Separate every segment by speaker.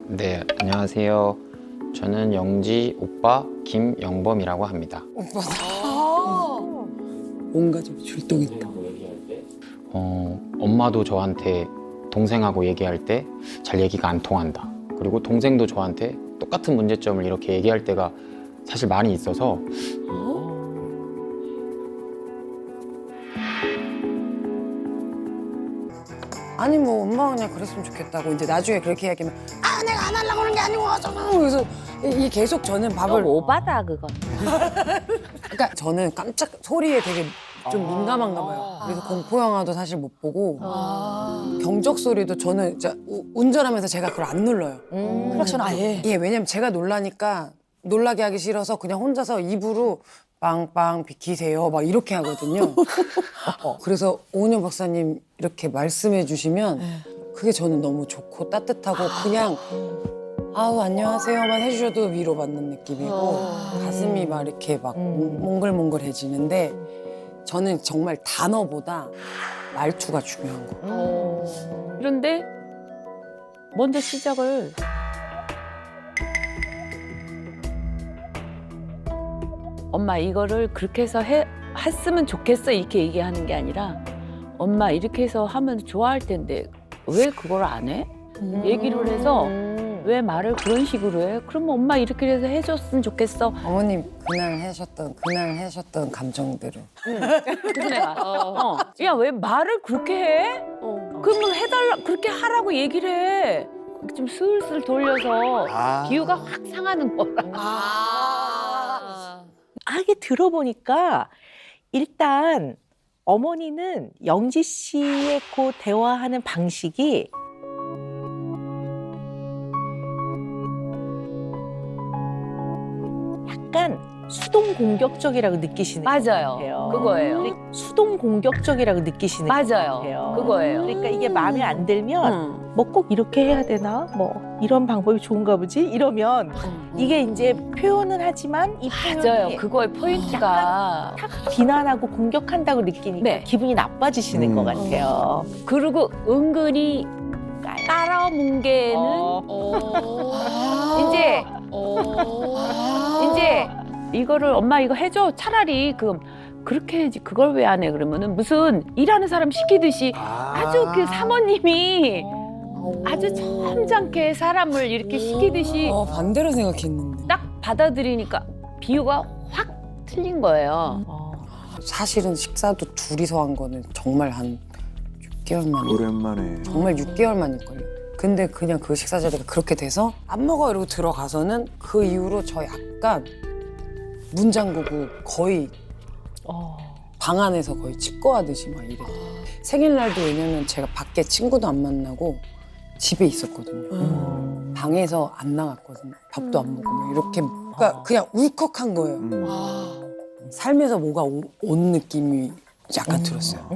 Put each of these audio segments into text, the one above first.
Speaker 1: 네, 안녕하세요. 저는 영지 오빠 김영범이라고 합니다.
Speaker 2: 뭔가 좀 출동했다.
Speaker 1: 엄마도 저한테 동생하고 얘기할 때 잘 얘기가 안 통한다. 그리고 동생도 저한테 똑같은 문제점을 이렇게 얘기할 때가 사실 많이 있어서
Speaker 2: 아니 뭐 엄마가 그냥 그랬으면 좋겠다고 이제 나중에 그렇게 이야기하면 아 내가 안 하려고 하는 게 아니고 그래서 이 계속 저는 밥을
Speaker 3: 오바다 그건.
Speaker 2: 그러니까 저는 깜짝 소리에 되게 좀 민감한가 봐요. 그래서 공포 영화도 사실 못 보고 경적 소리도 저는 진짜 운전하면서 제가 그걸 안 눌러요.
Speaker 4: 클락션 아예.
Speaker 2: 예, 왜냐면 제가 놀라니까 놀라게 하기 싫어서 그냥 혼자서 입으로 빵빵 비키세요 막 이렇게 하거든요. 그래서 오은영 박사님 이렇게 말씀해 주시면 그게 저는 너무 좋고 따뜻하고 그냥 아우 안녕하세요만 해주셔도 위로받는 느낌이고 가슴이 막 이렇게 막 몽글몽글해지는데 저는 정말 단어보다 말투가 중요한 거.
Speaker 3: 그런데 먼저 시작을 엄마 이거를 그렇게 해서 했으면 좋겠어 이렇게 얘기하는 게 아니라 엄마 이렇게 해서 하면 좋아할 텐데 왜 그걸 안 해? 얘기를 해서 왜 말을 그런 식으로 해? 그러면 엄마 이렇게 해서 해줬으면 좋겠어.
Speaker 2: 어머님 그날 하셨던 감정대로.
Speaker 3: 그래서 내가 야 왜 말을 그렇게 해? 그러면 해달라 그렇게 하라고 얘기를 해. 좀 슬슬 돌려서 기후가 확 상하는 거라.
Speaker 4: 하게 들어보니까 일단 어머니는 영지 씨의 그 대화하는 방식이 약간 수동 공격적이라고 느끼시는 것
Speaker 3: 맞아요.
Speaker 4: 같아요.
Speaker 3: 그거예요.
Speaker 4: 수동 공격적이라고 느끼시는 것
Speaker 3: 맞아요.
Speaker 4: 같아요.
Speaker 3: 그거예요.
Speaker 4: 그러니까 이게 마음에 안 들면 뭐 꼭 이렇게 해야 되나? 뭐 이런 방법이 좋은가 보지? 이러면 이게 이제 표현은 하지만 이
Speaker 3: 맞아요.
Speaker 4: 표현이
Speaker 3: 그거의 포인트가
Speaker 4: 비난하고 공격한다고 느끼니까
Speaker 3: 네.
Speaker 4: 기분이 나빠지시는 것 같아요.
Speaker 3: 그리고 은근히 깔아뭉개는 이제 이거를 엄마 이거 해줘 차라리 그렇게 해야지 그걸 왜 안 해 그러면은 무슨 일하는 사람 시키듯이 아주 그 사모님이 아주 점잖게 사람을 이렇게 시키듯이
Speaker 2: 반대로 생각했는데.
Speaker 3: 딱 받아들이니까 비유가 확 틀린 거예요.
Speaker 2: 사실은 식사도 둘이서 한 거는 정말 한 6개월 만에.
Speaker 5: 오랜만에.
Speaker 2: 정말 6개월 만일걸요. 근데 그냥 그 식사 자리가 그렇게 돼서 안 먹어 이러고 들어가서는 그 이후로 저 약간 문 잠그고 거의 방 안에서 거의 칩거하듯이 막 이래. 생일날도 왜냐면 제가 밖에 친구도 안 만나고 집에 있었거든요. 방에서 안 나갔거든요. 밥도 안 먹고 막 이렇게 그러니까 그냥 울컥한 거예요. 삶에서 뭐가 온 느낌이 약간 들었어요.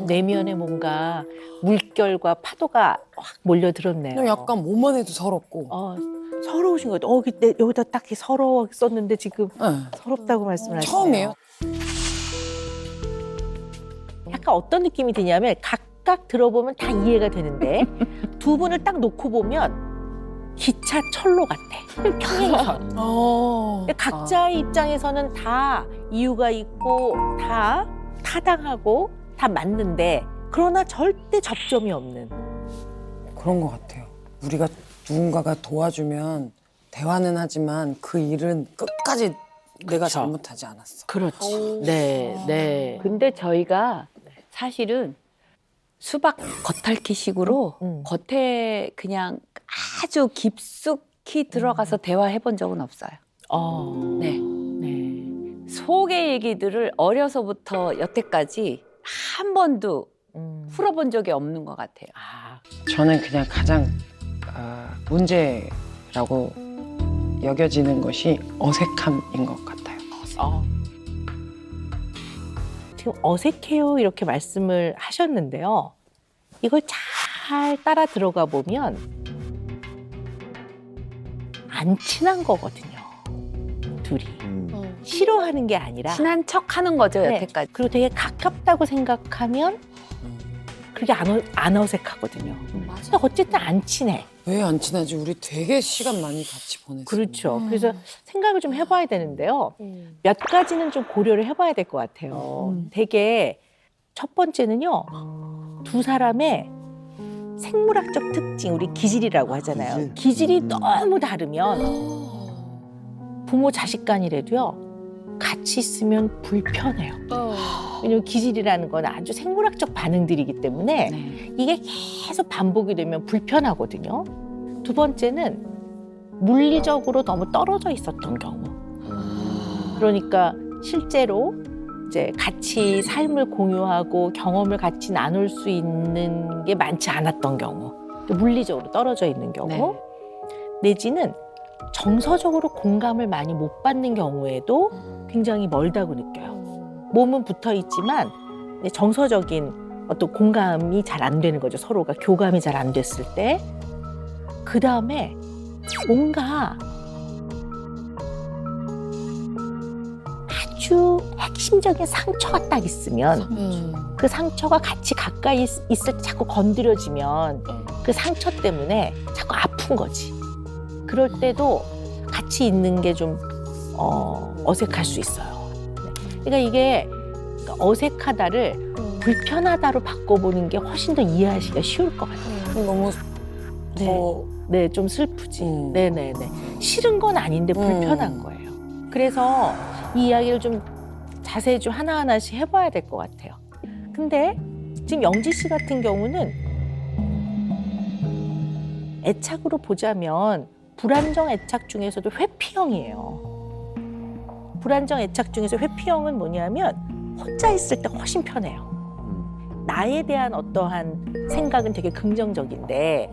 Speaker 4: 내면에 뭔가 물결과 파도가 확 몰려들었네요.
Speaker 2: 그냥 약간 뭐만 해도 서럽고.
Speaker 4: 서러우신 거예요. 여기다 딱 서러웠었는데 지금
Speaker 2: 네.
Speaker 4: 서럽다고 말씀을 하시네요.
Speaker 2: 처음이에요.
Speaker 4: 약간 어떤 느낌이 드냐면 각각 들어보면 다 이해가 되는데 두 분을 딱 놓고 보면 기차 철로 같아. 평행선. 각자의 입장에서는 다 이유가 있고 다 타당하고 다 맞는데 그러나 절대 접점이 없는.
Speaker 2: 그런 것 같아요. 우리가 누군가가 도와주면 대화는 하지만 그 일은 끝까지 내가
Speaker 4: 그쵸.
Speaker 2: 잘못하지 않았어.
Speaker 4: 그렇지. 네.
Speaker 3: 근데 저희가 사실은 수박 겉핥기식으로 겉에 그냥 아주 깊숙이 들어가서 대화해 본 적은 없어요. 네. 속의 얘기들을 어려서부터 여태까지 한 번도 풀어본 적이 없는 것 같아요.
Speaker 2: 저는 그냥 가장 문제라고 여겨지는 것이 어색함인 것 같아요.
Speaker 4: 지금 어색해요 이렇게 말씀을 하셨는데요. 이걸 잘 따라 들어가 보면 안 친한 거거든요. 둘이. 싫어하는 게 아니라
Speaker 3: 친한 척 하는 거죠,
Speaker 4: 네.
Speaker 3: 여태까지.
Speaker 4: 그리고 되게 가깝다고 생각하면 그게 안 어색하거든요. 근데 어쨌든 안 친해.
Speaker 2: 왜 안 친하지? 우리 되게 시간 많이 같이 보냈어요.
Speaker 4: 그렇죠. 그래서 생각을 좀 해봐야 되는데요. 몇 가지는 좀 고려를 해봐야 될 것 같아요. 되게 첫 번째는요. 두 사람의 생물학적 특징, 우리 기질이라고 하잖아요. 기질이 너무 다르면 부모 자식 간이라도요. 같이 있으면 불편해요. 왜냐면 기질이라는 건 아주 생물학적 반응들이기 때문에
Speaker 3: 네.
Speaker 4: 이게 계속 반복이 되면 불편하거든요. 두 번째는 물리적으로 너무 떨어져 있었던 경우. 그러니까 실제로 이제 같이 삶을 공유하고 경험을 같이 나눌 수 있는 게 많지 않았던 경우. 물리적으로 떨어져 있는 경우.
Speaker 3: 네.
Speaker 4: 내지는 정서적으로 공감을 많이 못 받는 경우에도 굉장히 멀다고 느껴요. 몸은 붙어 있지만 정서적인 어떤 공감이 잘 안 되는 거죠. 서로가 교감이 잘 안 됐을 때. 그 다음에 뭔가 아주 핵심적인 상처가 딱 있으면 그 상처가 같이 가까이 있을 때 자꾸 건드려지면 그 상처 때문에 자꾸 아픈 거지. 그럴 때도 같이 있는 게 좀 어색할 수 있어요. 그러니까 이게 어색하다를 불편하다로 바꿔보는 게 훨씬 더 이해하시기가 쉬울 것 같아요.
Speaker 2: 너무
Speaker 4: 네, 좀 슬프지. 네네네. 싫은 건 아닌데 불편한 거예요. 그래서 이 이야기를 좀 자세히 좀 하나하나씩 해봐야 될 것 같아요. 근데 지금 영지 씨 같은 경우는 애착으로 보자면 불안정 애착 중에서도 회피형이에요. 불안정 애착 중에서 회피형은 뭐냐면 혼자 있을 때 훨씬 편해요. 나에 대한 어떠한 생각은 되게 긍정적인데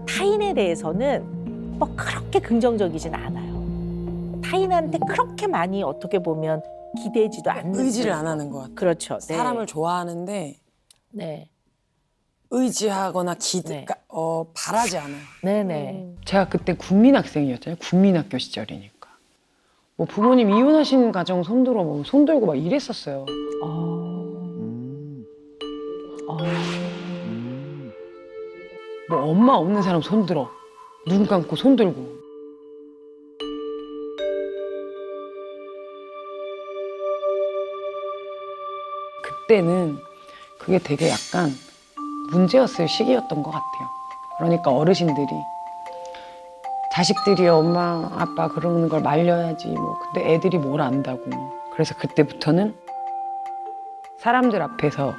Speaker 4: 타인에 대해서는 뭐 그렇게 긍정적이진 않아요. 타인한테 그렇게 많이 어떻게 보면 기대지도 않는.
Speaker 2: 의지를 안 하는 것 같아요.
Speaker 4: 그렇죠. 네.
Speaker 2: 사람을 좋아하는데
Speaker 4: 네.
Speaker 2: 의지하거나
Speaker 4: 네.
Speaker 2: 바라지 않아요.
Speaker 4: 네네.
Speaker 5: 제가 그때 국민학생이었잖아요. 국민학교 시절이니까. 뭐 부모님 이혼하신 가정 손들어 뭐 손들고 막 이랬었어요. 뭐 엄마 없는 사람 손들어. 눈 감고 손들고. 그때는 그게 되게 약간 문제였을 시기였던 것 같아요. 그러니까 어르신들이 자식들이 엄마 아빠 그러는 걸 말려야지 뭐 근데 애들이 뭘 안다고. 그래서 그때부터는 사람들 앞에서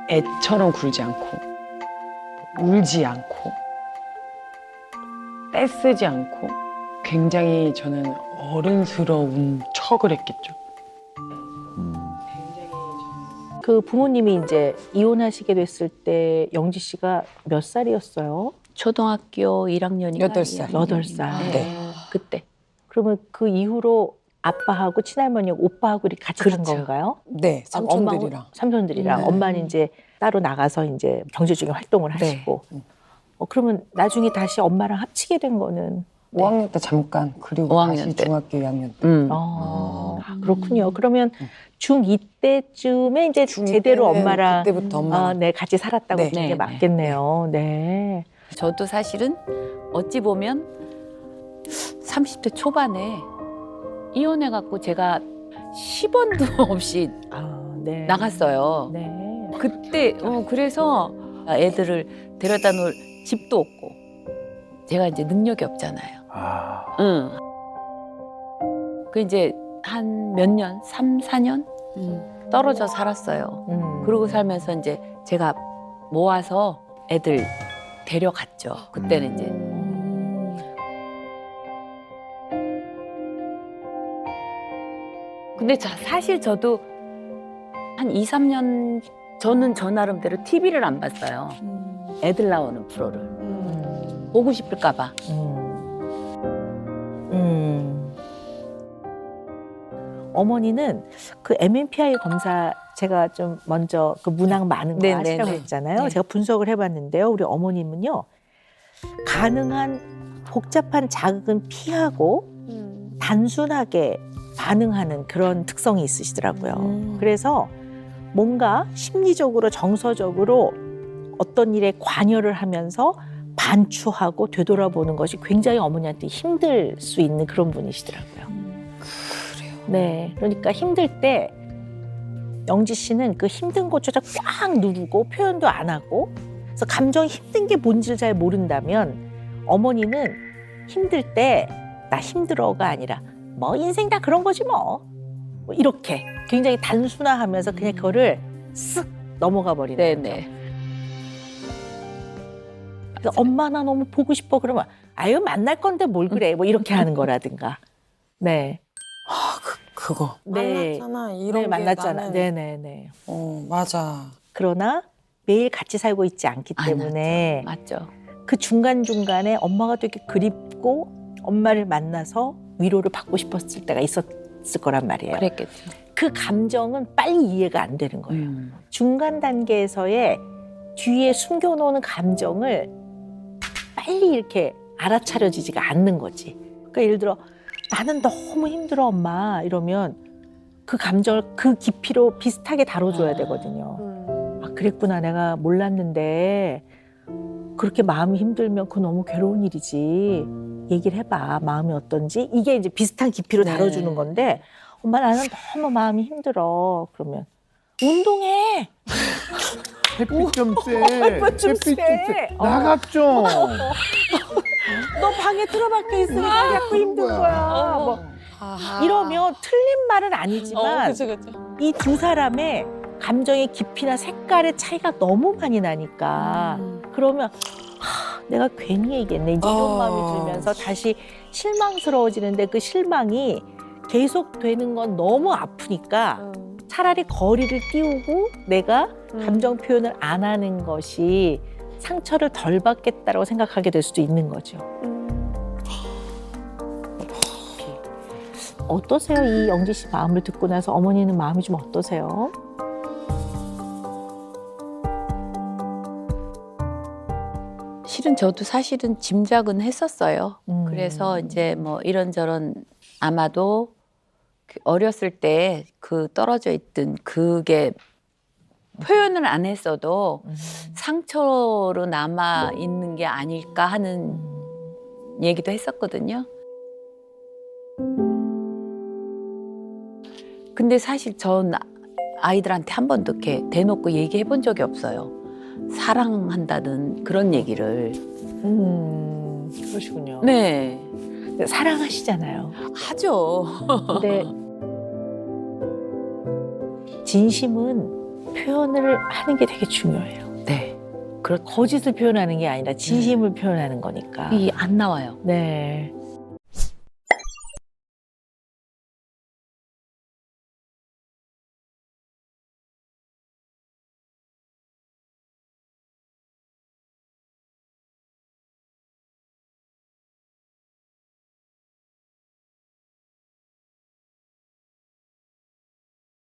Speaker 5: 애처럼 굴지 않고 울지 않고 떼쓰지 않고 굉장히 저는 어른스러운 척을 했겠죠.
Speaker 4: 그 부모님이 이제 이혼하시게 됐을 때 영지 씨가 몇 살이었어요?
Speaker 3: 초등학교 1학년인가?
Speaker 2: 8살.
Speaker 4: 8살.
Speaker 3: 네. 그때.
Speaker 4: 그러면 그 이후로 아빠하고 친할머니하고 오빠하고 이렇게 같이 산
Speaker 3: 그렇죠.
Speaker 4: 건가요?
Speaker 2: 네, 삼촌들이랑.
Speaker 4: 삼촌들이랑.
Speaker 2: 네.
Speaker 4: 엄마는 이제 따로 나가서 이제 경제적인 활동을 하시고. 그러면 나중에 다시 엄마랑 합치게 된 거는?
Speaker 2: 5학년 때 잠깐, 그리고
Speaker 3: 5학년
Speaker 2: 다시
Speaker 3: 때.
Speaker 2: 중학교 2학년 때.
Speaker 4: 그렇군요. 그러면 중2 때쯤에 이제 제대로 엄마랑
Speaker 2: 그때부터 엄마랑.
Speaker 4: 네, 같이 살았다고
Speaker 2: 네.
Speaker 4: 보는 게
Speaker 3: 네.
Speaker 4: 맞겠네요. 네.
Speaker 3: 저도 사실은 어찌 보면 30대 초반에 이혼해갖고 제가 10원도 없이
Speaker 4: 네.
Speaker 3: 나갔어요.
Speaker 4: 네.
Speaker 3: 그때 그래서 애들을 데려다 놓을 집도 없고 제가 이제 능력이 없잖아요. 응. 그 이제 한 몇 년, 3, 4년 떨어져 살았어요. 그러고 살면서 이제 제가 모아서 애들 데려갔죠. 그때는 이제. 근데 사실 저도 한 2, 3년 저는 저 나름대로 TV를 안 봤어요. 애들 나오는 프로를. 보고 싶을까 봐.
Speaker 4: 어머니는 그 MMPI 검사 제가 좀 먼저 그 문항 많은 거
Speaker 3: 네,
Speaker 4: 아시라고
Speaker 3: 네, 네.
Speaker 4: 했잖아요.
Speaker 3: 네.
Speaker 4: 제가 분석을 해봤는데요. 우리 어머님은요. 가능한 복잡한 자극은 피하고 단순하게 반응하는 그런 특성이 있으시더라고요. 그래서 뭔가 심리적으로 정서적으로 어떤 일에 관여를 하면서 반추하고 되돌아보는 것이 굉장히 어머니한테 힘들 수 있는 그런 분이시더라고요.
Speaker 2: 그래요.
Speaker 4: 네, 그러니까 힘들 때 영지 씨는 그 힘든 곳조차 꽉 누르고 표현도 안 하고, 그래서 감정이 힘든 게 뭔지를 잘 모른다면 어머니는 힘들 때 나 힘들어가 아니라 뭐 인생 다 그런 거지 뭐 이렇게 굉장히 단순화하면서 그냥 그거를 쓱 넘어가 버리는 거죠.
Speaker 3: 네네.
Speaker 4: 그래서 엄마 나 너무 보고 싶어 그러면 아유 만날 건데 뭘 그래 뭐 이렇게 하는 거라든가. 네.
Speaker 2: 아, 그거.
Speaker 4: 네.
Speaker 2: 만났잖아. 이런
Speaker 4: 네,
Speaker 2: 게
Speaker 4: 만났잖아.
Speaker 2: 나는-
Speaker 4: 네네네.
Speaker 2: 맞아.
Speaker 4: 그러나 매일 같이 살고 있지 않기 때문에
Speaker 3: 맞죠.
Speaker 4: 그 중간중간에 엄마가 되게 그립고 엄마를 만나서 위로를 받고 싶었을 때가 있었을 거란 말이에요.
Speaker 3: 그랬겠지.
Speaker 4: 그 감정은 빨리 이해가 안 되는 거예요. 중간 단계에서의 뒤에 숨겨놓은 감정을 빨리 이렇게 알아차려지지가 않는 거지. 그러니까 예를 들어 나는 너무 힘들어 엄마 이러면 그 감정을 그 깊이로 비슷하게 다뤄줘야 되거든요. 아 그랬구나 내가 몰랐는데 그렇게 마음이 힘들면 그거 너무 괴로운 일이지. 얘기를 해봐 마음이 어떤지. 이게 이제 비슷한 깊이로
Speaker 3: 네.
Speaker 4: 다뤄주는 건데 엄마 나는 너무 마음이 힘들어. 그러면 운동해.
Speaker 6: 햇빛 좀 쐬.
Speaker 4: 햇빛 좀 쐬.
Speaker 6: 나가 좀.
Speaker 4: 너 방에 틀어박혀 있으니까 자꾸 힘든 거야. 뭐
Speaker 2: 아하.
Speaker 4: 이러면 틀린 말은 아니지만
Speaker 2: 그쵸.
Speaker 4: 이 두 사람의 감정의 깊이나 색깔의 차이가 너무 많이 나니까 그러면 내가 괜히 얘기했네 이제 이런 마음이 들면서 다시 실망스러워지는데 그 실망이 계속되는 건 너무 아프니까 차라리 거리를 띄우고 내가 감정 표현을 안 하는 것이 상처를 덜 받겠다라고 생각하게 될 수도 있는 거죠. 어떠세요? 이 영지 씨 마음을 듣고 나서 어머니는 마음이 좀 어떠세요?
Speaker 3: 실은 저도 사실은 짐작은 했었어요. 그래서 이제 뭐 이런저런 아마도 그 어렸을 때 그 떨어져 있던 그게 표현을 안 했어도 상처로 남아 있는 게 아닐까 하는 얘기도 했었거든요. 근데 사실 전 아이들한테 한 번도 이렇게 대놓고 얘기해 본 적이 없어요. 사랑한다는 그런 얘기를.
Speaker 4: 그러시군요.
Speaker 3: 네.
Speaker 4: 사랑하시잖아요.
Speaker 3: 하죠.
Speaker 4: 근데 진심은 표현을 하는 게 되게 중요해요.
Speaker 3: 네.
Speaker 4: 거짓을 표현하는 게 아니라 진심을 표현하는 거니까.
Speaker 3: 이 안 나와요.
Speaker 4: 네.